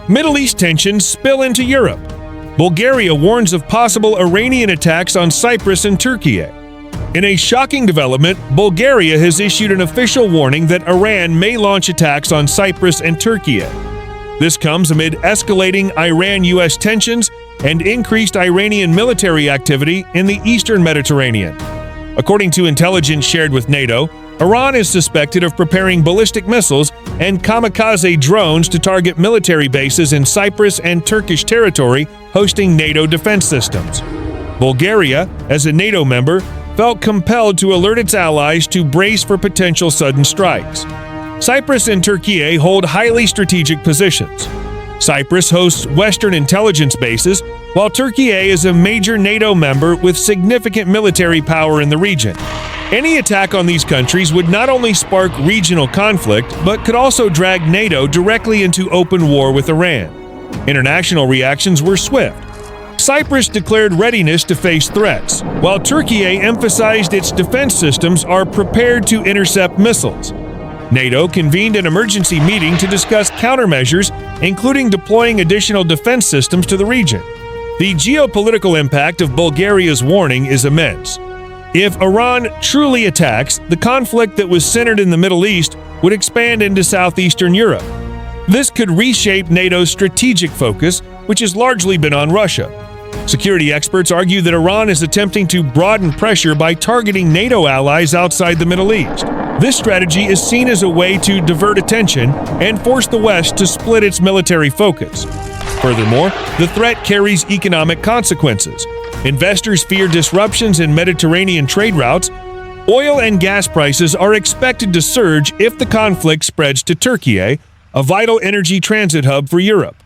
Middle East tensions spill into Europe. Bulgaria warns of possible Iranian attacks on Cyprus and Türkiye. In a shocking development, Bulgaria has issued an official warning that Iran may launch attacks on Cyprus and Türkiye. This comes amid escalating Iran-US tensions and increased Iranian military activity in the eastern Mediterranean. According to intelligence shared with NATO, Iran is suspected of preparing ballistic missiles and kamikaze drones to target military bases in Cyprus and Turkish territory hosting NATO defense systems. Bulgaria, as a NATO member, felt compelled to alert its allies to brace for potential sudden strikes. Cyprus and Türkiye hold highly strategic positions. Cyprus hosts Western intelligence bases, while Türkiye is a major NATO member with significant military power in the region. Any attack on these countries would not only spark regional conflict, but could also drag NATO directly into open war with Iran. International reactions were swift. Cyprus declared readiness to face threats, while Türkiye emphasized its defense systems are prepared to intercept missiles. NATO convened an emergency meeting to discuss countermeasures, including deploying additional defense systems to the region. The geopolitical impact of Bulgaria's warning is immense. If Iran truly attacks, the conflict that was centered in the Middle East would expand into southeastern Europe. This could reshape NATO's strategic focus, which has largely been on Russia. Security experts argue that Iran is attempting to broaden pressure by targeting NATO allies outside the Middle East. This strategy is seen as a way to divert attention and force the West to split its military focus. Furthermore, the threat carries economic consequences. Investors fear disruptions in Mediterranean trade routes. Oil and gas prices are expected to surge if the conflict spreads to Türkiye, a vital energy transit hub for Europe.